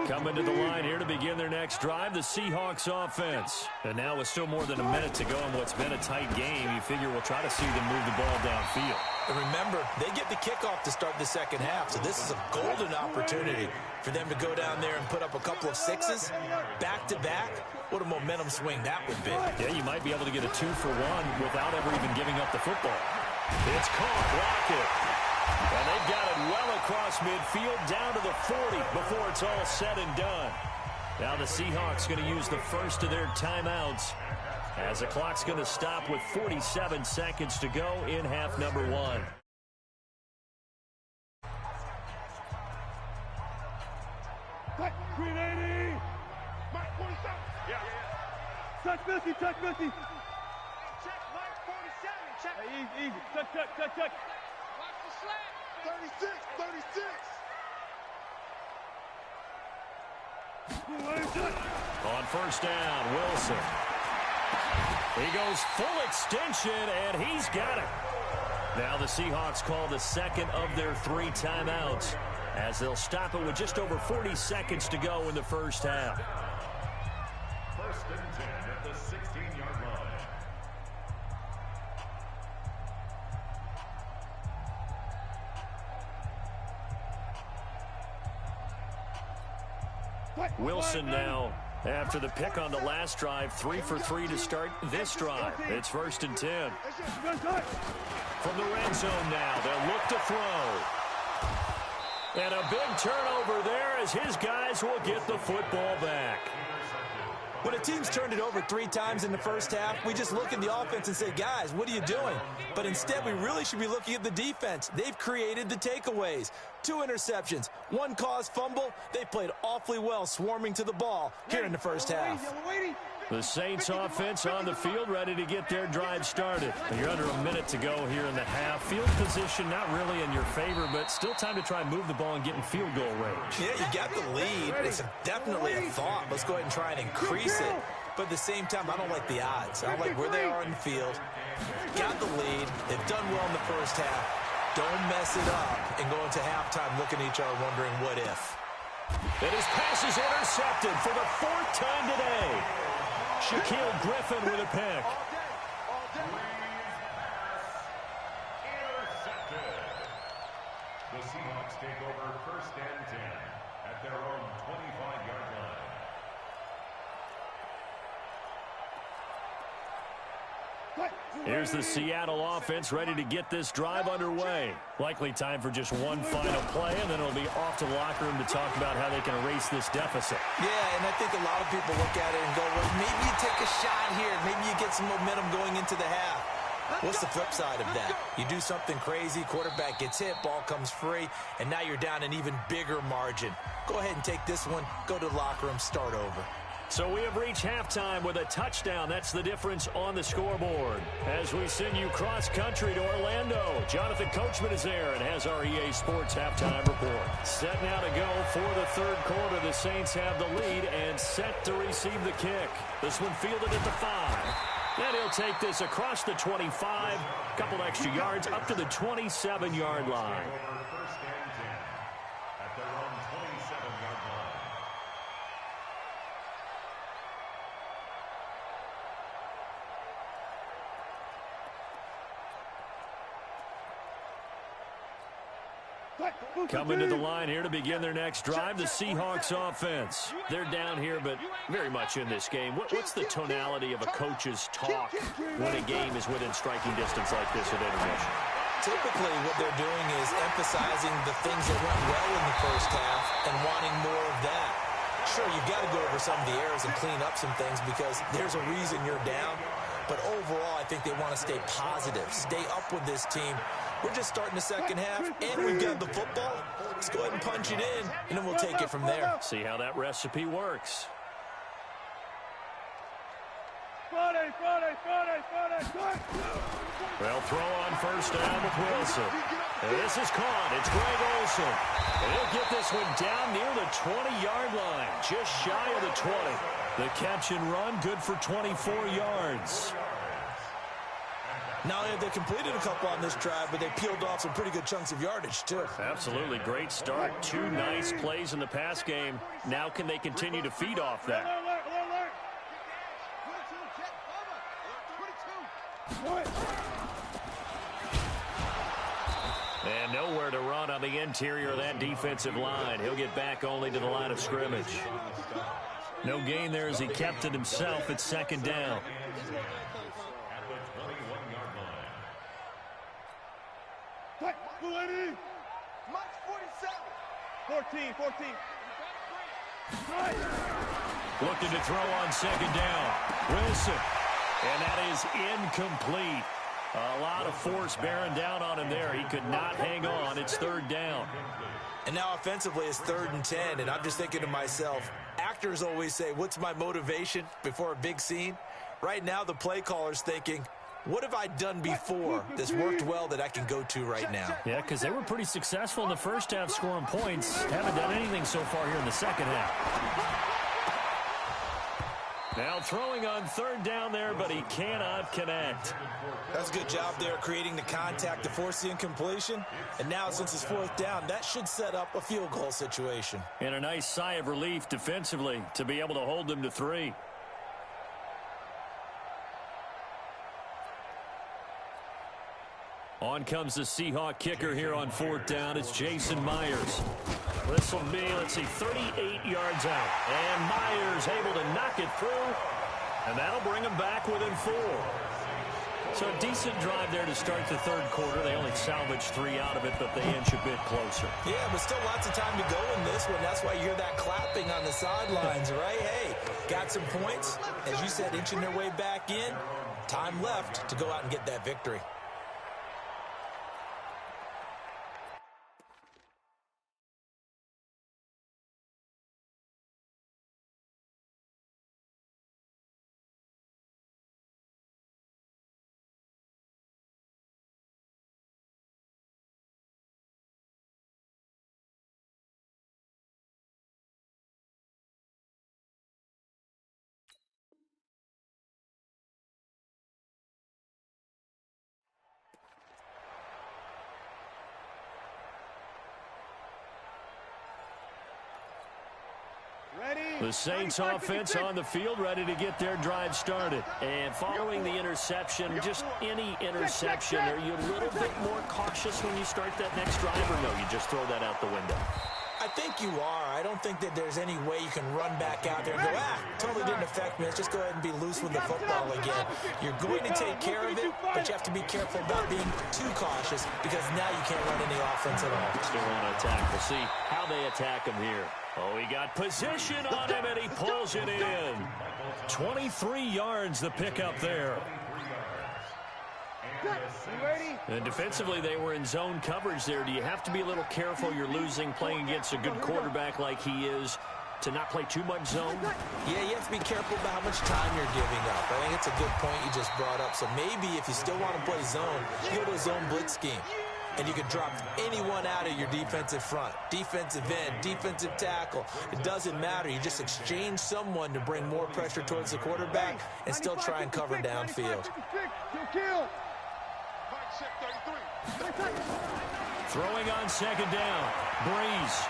Coming to the line here to begin their next drive, the Seahawks offense. And now with still more than a minute to go in what's been a tight game, you figure we'll try to see them move the ball downfield. And remember, they get the kickoff to start the second half, so this is a golden opportunity for them to go down there and put up a couple of sixes back-to-back. What a momentum swing that would be. Yeah, you might be able to get a 2-for-1 without ever even giving up the football. It's caught, Lockett. And they've got it well across midfield down to the 40 before it's all said and done. Now the Seahawks going to use the first of their timeouts as the clock's going to stop with 47 seconds to go in half number 1. Green 80. Mike 47. Yeah. Touch 50, touch 50. Check Mike 47. Check. Hey, easy. Touch. Watch the slant. 36. On first down, Wilson. He goes full extension, and he's got it. Now the Seahawks call the second of their 3 timeouts as they'll stop it with just over 40 seconds to go in the first half. First and 10 at the 16-yard line. Wilson now, after the pick on the last drive, 3 for 3 to start this drive. It's first and 10. From the red zone now, they'll look to throw. And a big turnover there as his guys will get the football back. When a team's turned it over 3 times in the first half, we just look at the offense and say, guys, what are you doing? But instead, we really should be looking at the defense. They've created the takeaways. 2 interceptions, 1 caused fumble. They played awfully well swarming to the ball here in the first half. The Saints offense on the field ready to get their drive started. You're under a minute to go here in the half. Field position not really in your favor, but still time to try and move the ball and get in field goal range. Yeah, you got the lead. It's definitely a thought. Let's go ahead and try and increase it. But at the same time, I don't like the odds. I don't like where they are in the field. Got the lead. They've done well in the first half. Don't mess it up and go into halftime looking at each other wondering what if. And his pass is intercepted for the 4th time today. Shaquille Griffin with a pick. Intercepted. The Seahawks take over first and 10 at their own 25-yard line. Here's the Seattle offense ready to get this drive underway. Likely time for just one final play, and then it'll be off to the locker room to talk about how they can erase this deficit. Yeah, and I think a lot of people look at it and go, well, maybe you take a shot here. Maybe you get some momentum going into the half. What's the flip side of that? You do something crazy, quarterback gets hit, ball comes free, and now you're down an even bigger margin. Go ahead and take this one, go to the locker room, start over. So we have reached halftime with a touchdown. That's the difference on the scoreboard. As we send you cross-country to Orlando, Jonathan Coachman is there and has our EA Sports halftime report. Set now to go for the 3rd quarter. The Saints have the lead and set to receive the kick. This one fielded at the 5. And he'll take this across the 25, a couple extra yards up to the 27-yard line. First and 10 at their own 27-yard line. Coming to the line here to begin their next drive, the Seahawks offense. They're down here, but very much in this game. What's the tonality of a coach's talk when a game is within striking distance like this at intermission? Typically, what they're doing is emphasizing the things that went well in the first half and wanting more of that. Sure, you've got to go over some of the errors and clean up some things because there's a reason you're down. But overall, I think they want to stay positive, stay up with this team. We're just starting the second half, and we've got the football. Let's go ahead and punch it in, and then we'll take it from there. See how that recipe works. Well, throw on first down with Wilson. And this is caught. It's Greg Olsen. And he'll get this one down near the 20-yard line, just shy of the 20. The catch and run, good for 24 yards. Not only have they completed a couple on this drive, but they peeled off some pretty good chunks of yardage, too. Absolutely. Great start. 2 nice plays in the pass game. Now can they continue to feed off that? And nowhere to run on the interior of that defensive line. He'll get back only to the line of scrimmage. No gain there as he kept it himself at second down. March 47. 14. Looking to throw on second down. Wilson. And that is incomplete. A lot of force bearing down on him there. He could not hang on. It's third down. And now offensively it's 3rd and 10, and I'm just thinking to myself, actors always say, what's my motivation before a big scene? Right now the play caller's thinking, what have I done before that's worked well that I can go to right now? Yeah, because they were pretty successful in the first half scoring points. Haven't done anything so far here in the second half. Now throwing on third down there, but he cannot connect. That's a good job there creating the contact to force the incompletion. And now since it's 4th down, that should set up a field goal situation. And a nice sigh of relief defensively to be able to hold them to 3. On comes the Seahawk kicker here on 4th down. It's Jason Myers. This will be, 38 yards out. And Myers able to knock it through. And that'll bring him back within 4. So a decent drive there to start the third quarter. They only salvaged 3 out of it, but they inch a bit closer. Yeah, but still lots of time to go in this one. That's why you hear that clapping on the sidelines, right? Hey, got some points. As you said, inching their way back in. Time left to go out and get that victory. The Saints offense on the field, ready to get their drive started. And following the interception, just any interception, are you a little bit more cautious when you start that next drive, or no, you just throw that out the window? I think you are. I don't think that there's any way you can run back out there and go, totally didn't affect me. Let's just go ahead and be loose with the football again. You're going to take care of it, but you have to be careful about being too cautious because now you can't run any offense at all. Still want to attack. We'll see how they attack him here. Oh, he got position on him, and he pulls it in. 23 yards the pickup there. And defensively, they were in zone coverage there. Do you have to be a little careful? You're losing playing against a good quarterback like he is to not play too much zone? Yeah, you have to be careful about how much time you're giving up. I think it's a good point you just brought up. So maybe if you still want to play zone, you go to a zone blitz scheme. And you can drop anyone out of your defensive front. Defensive end, defensive tackle. It doesn't matter. You just exchange someone to bring more pressure towards the quarterback and still try and cover downfield. Throwing on second down. Breeze.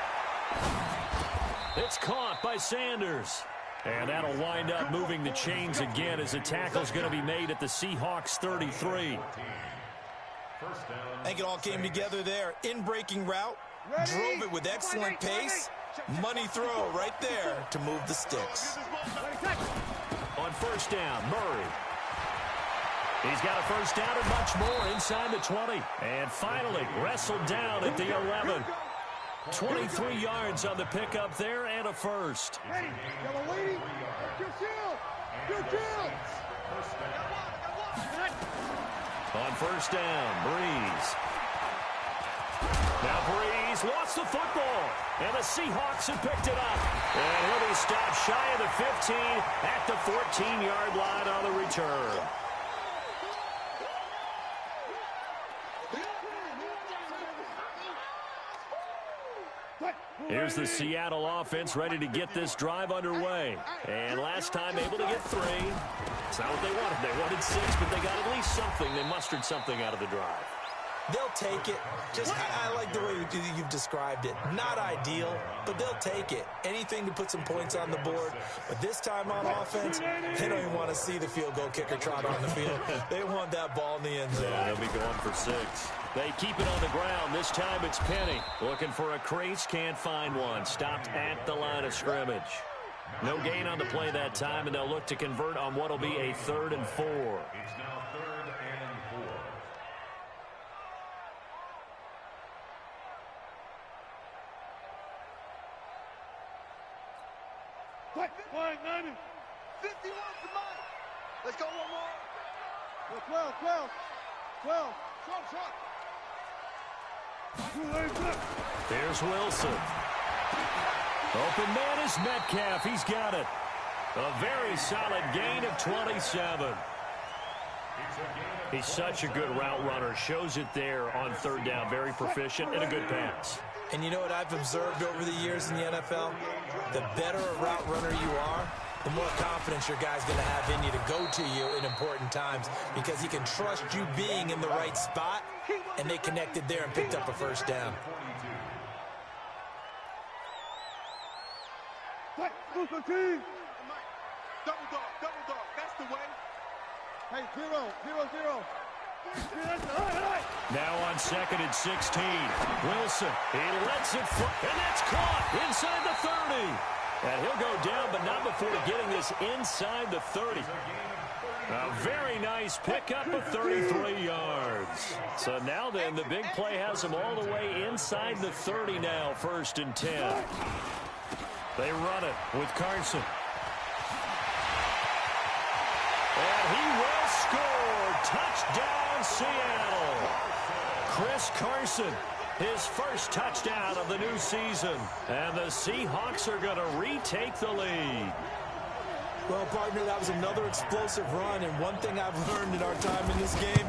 It's caught by Sanders. And that'll wind up moving the chains again as the tackle's going to be made at the Seahawks 33. I think it all came together there. In-breaking route, drove it with excellent pace. Money throw right there to move the sticks. On first down, Murray. He's got a first down and much more inside the 20. And finally wrestled down at the 11. 23 yards on the pickup there and a first. On first down, Breeze. Now Breeze lost the football, and the Seahawks have picked it up. And he'll be stopped shy of the 15 at the 14-yard line on the return. Here's the Seattle offense ready to get this drive underway. And last time able to get 3. It's not what they wanted. They wanted 6, but they got at least something. They mustered something out of the drive. They'll take it. I like the way you've described it. Not ideal, but they'll take it. Anything to put some points on the board. But this time on offense, they don't even want to see the field goal kicker trot on the field. They want that ball in the end zone. Yeah, they'll be going for 6. They keep it on the ground. This time it's Penny. Looking for a crease, can't find one. Stopped at the line of scrimmage. No gain on the play that time, and they'll look to convert on what will be a 3rd and 4. It's now 3rd and 4. Fine, 90. 51 for Mike. Let's go one more. 12. Short. There's Wilson. Open man is Metcalf. He's got it. A very solid gain of 27. He's such a good route runner. Shows it there on 3rd down. Very proficient and a good pass. And you know what I've observed over the years in the NFL? The better a route runner you are, the more confidence your guy's going to have in you to go to you in important times because he can trust you being in the right spot, and they connected there and picked up a 1st down. Double dog. That's the way. Hey, 0. Now on 2nd and 16. Wilson, he lets it fly, and that's caught inside the 30. And he'll go down, but not before getting this inside the 30. A very nice pickup of 33 yards. So now then, the big play has him all the way inside the 30 now, 1st and 10. They run it with Carson. And he will score. Touchdown, Seattle. Chris Carson, his first touchdown of the new season. And the Seahawks are going to retake the lead. Well, partner, that was another explosive run, and one thing I've learned in our time in this game,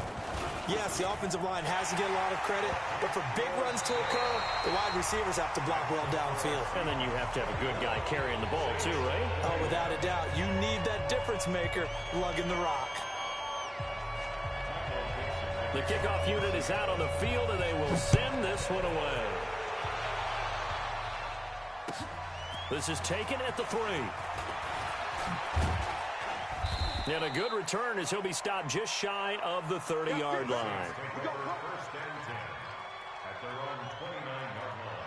yes, the offensive line has to get a lot of credit, but for big runs to occur, the wide receivers have to block well downfield. And then you have to have a good guy carrying the ball too, right? Oh, without a doubt. You need that difference maker lugging the rock. The kickoff unit is out on the field, and they will send this one away. This is taken at the 3. And a good return as he'll be stopped just shy of the 30-yard line. First and 10 at their own 29-yard line.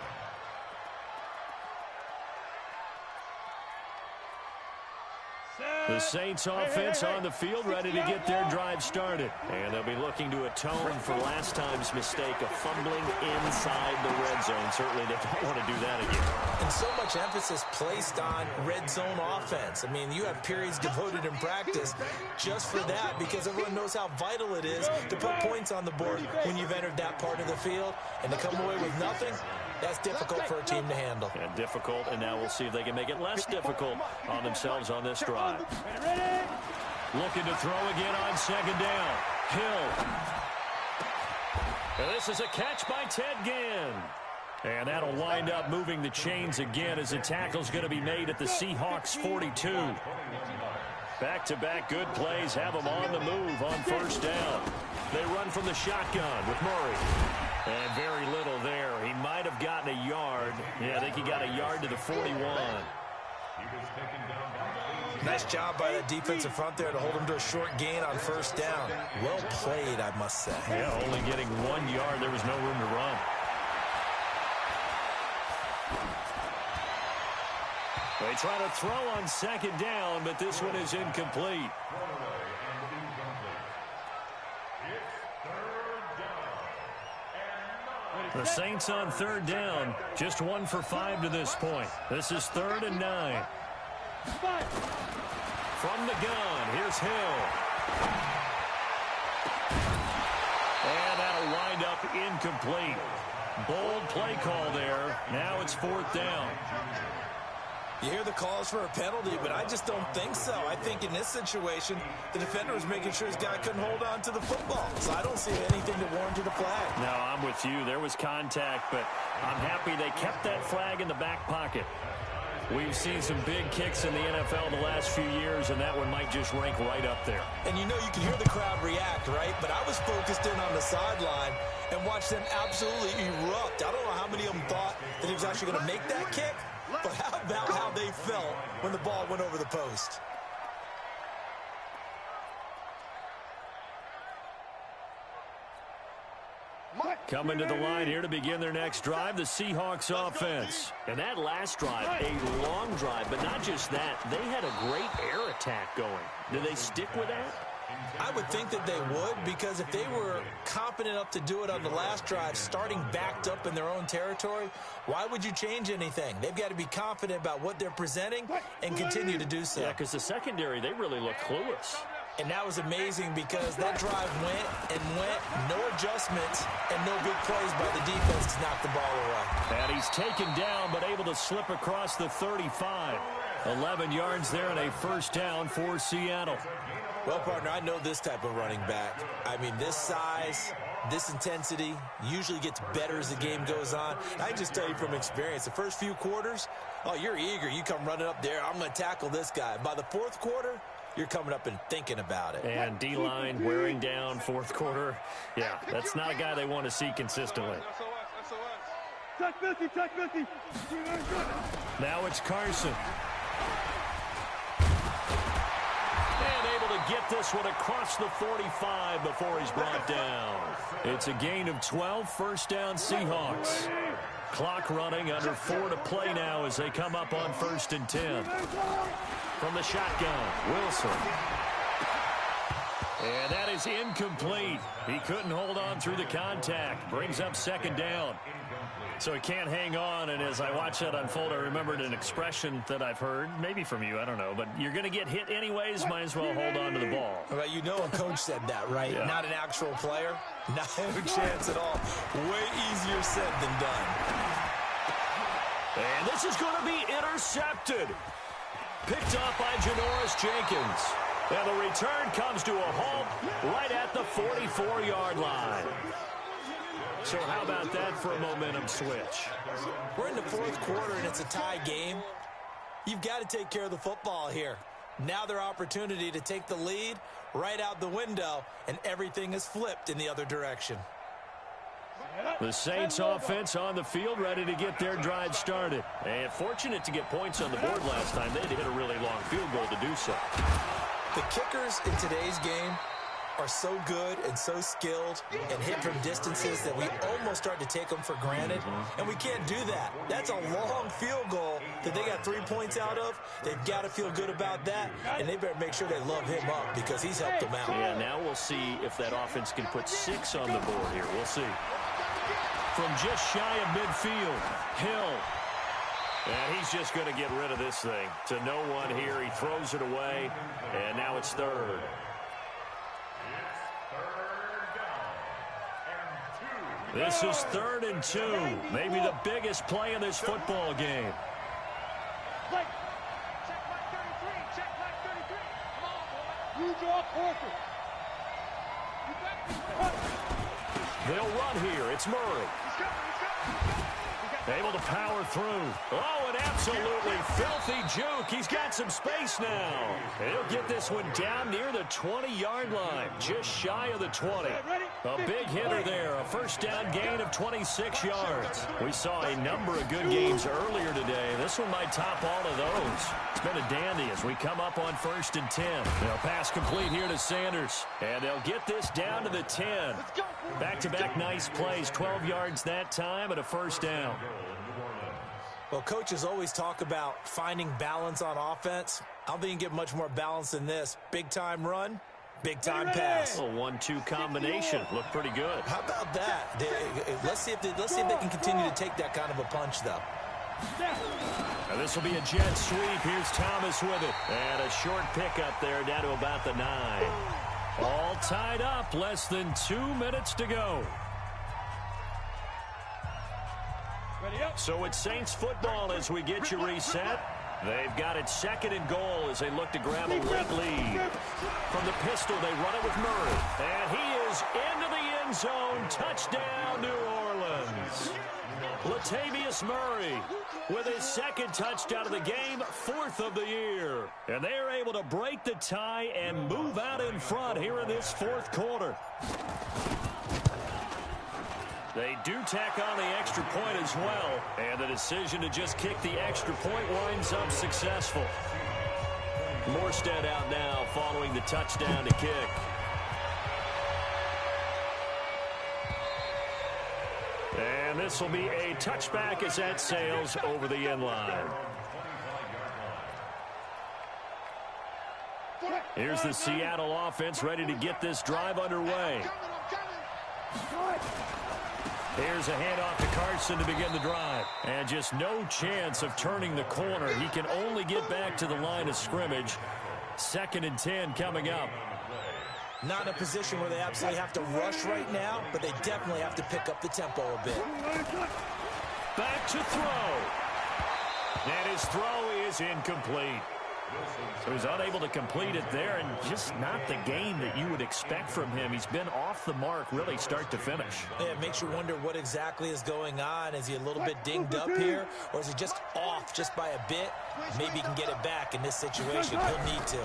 The Saints offense on the field ready to get their drive started. And they'll be looking to atone for last time's mistake of fumbling inside the red zone. Certainly they don't want to do that again. And so much emphasis placed on red zone offense. I mean, you have periods devoted in practice just for that because everyone knows how vital it is to put points on the board when you've entered that part of the field. And to come away with nothing, that's difficult for a team to handle. And difficult, and now we'll see if they can make it less difficult on themselves on this drive. Looking to throw again on 2nd down. Hill. And this is a catch by Ted Ginn. And that'll wind up moving the chains again as the tackle's going to be made at the Seahawks 42. Back-to-back good plays have them on the move on 1st down. They run from the shotgun with Murray. And very little there. He might have gotten a yard. Yeah, I think he got a yard to the 41. Nice job by that defensive front there to hold him to a short gain on 1st down. Well played, I must say. Yeah, only getting 1 yard. There was no room to run. They try to throw on 2nd down, but this one is incomplete. The Saints on 3rd down, just 1 for 5 to this point. This is 3rd and 9. From the gun, here's Hill. And that'll wind up incomplete. Bold play call there. Now it's 4th down. You hear the calls for a penalty, but I just don't think so. I think in this situation, the defender was making sure his guy couldn't hold on to the football. So I don't see anything that warranted a flag. No, I'm with you. There was contact, but I'm happy they kept that flag in the back pocket. We've seen some big kicks in the NFL the last few years, and that one might just rank right up there. And you know you can hear the crowd react, right? But I was focused in on the sideline and watched them absolutely erupt. I don't know how many of them thought that he was actually going to make that kick, but how about how they felt when the ball went over the post? Coming to the line here to begin their next drive, the Seahawks offense. And that last drive, a long drive, but not just that. They had a great air attack going. Do they stick with that? I would think that they would, because if they were confident enough to do it on the last drive, starting backed up in their own territory, why would you change anything? They've got to be confident about what they're presenting and continue to do so. Yeah, because the secondary, they really look clueless. And that was amazing because that drive went and went, no adjustments, and no big plays by the defense to knock the ball away. And he's taken down, but able to slip across the 35. 11 yards there and a first down for Seattle. Well, partner, I know this type of running back. I mean, this size, this intensity usually gets better as the game goes on. I can just tell you from experience, the first few quarters, oh, you're eager. You come running up there, I'm going to tackle this guy. By the fourth quarter, you're coming up and thinking about it. And D-line wearing down fourth quarter. Yeah, that's not a guy they want to see consistently. Check 50, check 50. Now it's Carson. And able to get this one across the 45 before he's brought down. It's a gain of 12, first down Seahawks. Clock running, under 4 to play now as they come up on 1st and 10. From the shotgun, Wilson. And that is incomplete. He couldn't hold on through the contact. Brings up 2nd down. So he can't hang on, and as I watch that unfold, I remembered an expression that I've heard, maybe from you, I don't know, but you're going to get hit anyways, might as well hold on to the ball. Well, you know a coach said that, right? Yeah. Not an actual player. Not a chance at all. Way easier said than done. And this is going to be intercepted. Picked up by Janoris Jenkins. And the return comes to a halt right at the 44-yard line. So how about that for a momentum switch? We're in the fourth quarter, and it's a tie game. You've got to take care of the football here. Now their opportunity to take the lead right out the window, and everything is flipped in the other direction. The Saints offense on the field, ready to get their drive started. And fortunate to get points on the board last time. They had to hit a really long field goal to do so. The kickers in today's game are so good and so skilled and hit from distances that we almost start to take them for granted, and we can't do that. That's a long field goal that they got 3 points out of. They've got to feel good about that, and they better make sure they love him up because he's helped them out. Yeah, now we'll see if that offense can put 6 on the board here. We'll see. From just shy of midfield, Hill. And he's just going to get rid of this thing. To no one here. He throws it away, and now it's 3rd. This is 3rd and 2. Maybe the biggest play of this football game. Check back 33. Check back 33. Come on, boy. You draw Parker. They'll run here. It's Murray. Able to power through. Oh, an absolutely filthy juke. He's got some space now. He'll get this one down near the 20-yard line, just shy of the 20. A big hitter there, a first down gain of 26 yards. We saw a number of good games earlier today. This one might top all of those. It's been a dandy as we come up on 1st and 10. They'll pass complete here to Sanders, and they'll get this down to the 10. Back-to-back nice plays, 12 yards that time and a first down. Well, coaches always talk about finding balance on offense. I don't think you can get much more balance than this. Big-time run, big-time pass. A 1-2 combination. Looked pretty good. How about that? Let's see if they can continue to take that kind of a punch, though. Now this will be a jet sweep. Here's Thomas with it. And a short pickup there down to about the 9. All tied up. Less than 2 minutes to go. So it's Saints football as we get you reset. They've got it 2nd and goal as they look to grab a late lead. From the pistol, they run it with Murray. And he is into the end zone. Touchdown, New Orleans. Latavius Murray with his 2nd touchdown of the game, 4th of the year. And they're able to break the tie and move out in front here in this 4th quarter. They do tack on the extra point as well. And the decision to just kick the extra point winds up successful. Morstead out now following the touchdown to kick. And this will be a touchback as that sails over the end line. Here's the Seattle offense ready to get this drive underway. Here's a handoff to Carson to begin the drive. And just no chance of turning the corner. He can only get back to the line of scrimmage. 2nd and 10 coming up. Not in a position where they absolutely have to rush right now, but they definitely have to pick up the tempo a bit. Back to throw. And his throw is incomplete. So he's unable to complete it there, and just not the game that you would expect from him. He's been off the mark really start to finish. Yeah, it makes you wonder what exactly is going on. Is he a little bit dinged up here, or is he just off just by a bit? Maybe he can get it back in this situation. He'll need to.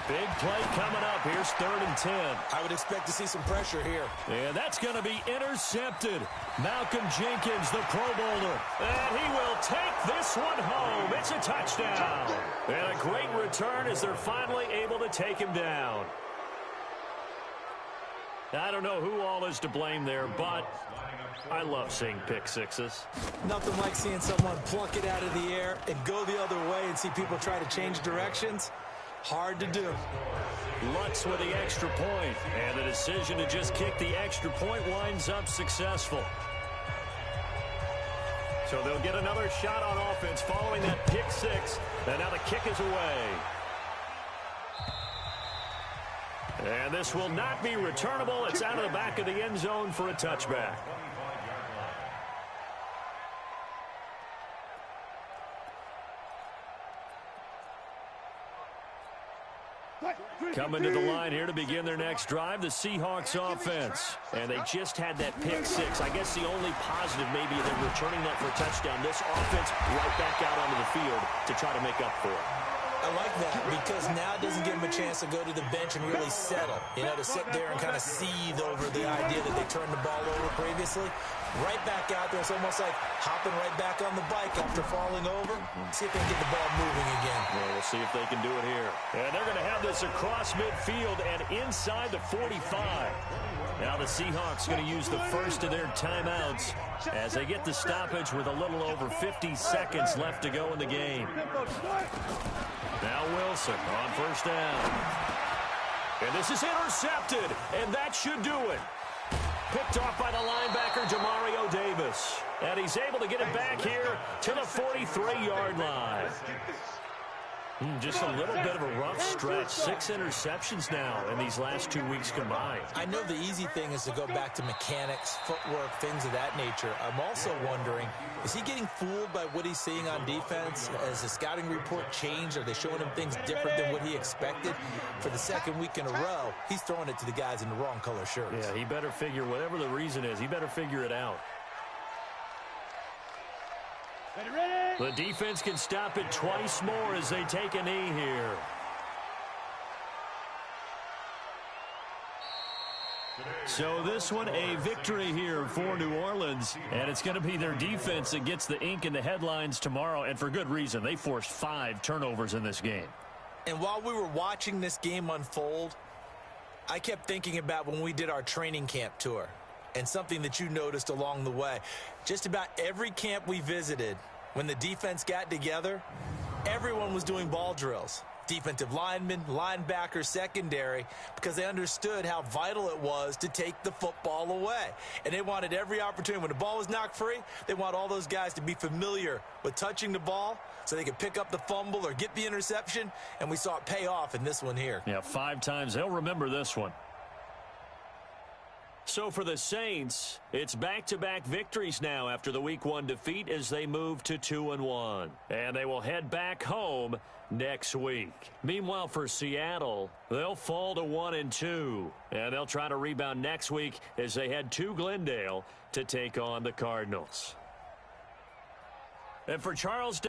Big play coming up. Here's 3rd and 10. I would expect to see some pressure here. And that's going to be intercepted. Malcolm Jenkins, the Pro Bowler. And he will take this one home. It's a touchdown. And a great return as they're finally able to take him down. I don't know who all is to blame there, but I love seeing pick sixes. Nothing like seeing someone pluck it out of the air and go the other way and see people try to change directions. Hard to do. Lutz with the extra point, and the decision to just kick the extra point winds up successful. So they'll get another shot on offense following that pick six, and now the kick is away. And this will not be returnable. It's out of the back of the end zone for a touchback. Coming to the line here to begin their next drive, the Seahawks offense. And they just had that pick six. I guess the only positive maybe they're returning that for a touchdown. This offense right back out onto the field to try to make up for it. I like that because now it doesn't give them a chance to go to the bench and really settle. You know, to sit there and kind of seethe over the idea that they turned the ball over previously. Right back out there. It's almost like hopping right back on the bike after falling over. See if they can get the ball moving again. Well, we'll see if they can do it here. And they're going to have this across midfield and inside the 45. Now the Seahawks going to use the first of their timeouts as they get the stoppage with a little over 50 seconds left to go in the game. Now Wilson on first down. And this is intercepted, and that should do it. Picked off by the linebacker, Demario Davis. And he's able to get it back here to the 43-yard line. Just a little bit of a rough stretch. 6 interceptions now in these last 2 weeks combined. I know the easy thing is to go back to mechanics, footwork, things of that nature. I'm also wondering, is he getting fooled by what he's seeing on defense? Has the scouting report changed? Are they showing him things different than what he expected? For the second week in a row, he's throwing it to the guys in the wrong color shirts. Yeah, he better figure, whatever the reason is, he better figure it out. The defense can stop it twice more as they take a knee here. So this one a victory here for New Orleans, and it's going to be their defense that gets the ink in the headlines tomorrow, and for good reason. They forced 5 turnovers in this game. And while we were watching this game unfold, I kept thinking about when we did our training camp tour and something that you noticed along the way. Just about every camp we visited, when the defense got together, everyone was doing ball drills. Defensive linemen, linebackers, secondary, because they understood how vital it was to take the football away. And they wanted every opportunity. When the ball was knocked free, they want all those guys to be familiar with touching the ball so they could pick up the fumble or get the interception, and we saw it pay off in this one here. Yeah, 5 times. They'll remember this one. So for the Saints, it's back-to-back victories now after the Week 1 defeat as they move to 2-1. And they will head back home next week. Meanwhile, for Seattle, they'll fall to 1-2. And they'll try to rebound next week as they head to Glendale to take on the Cardinals. And for Charles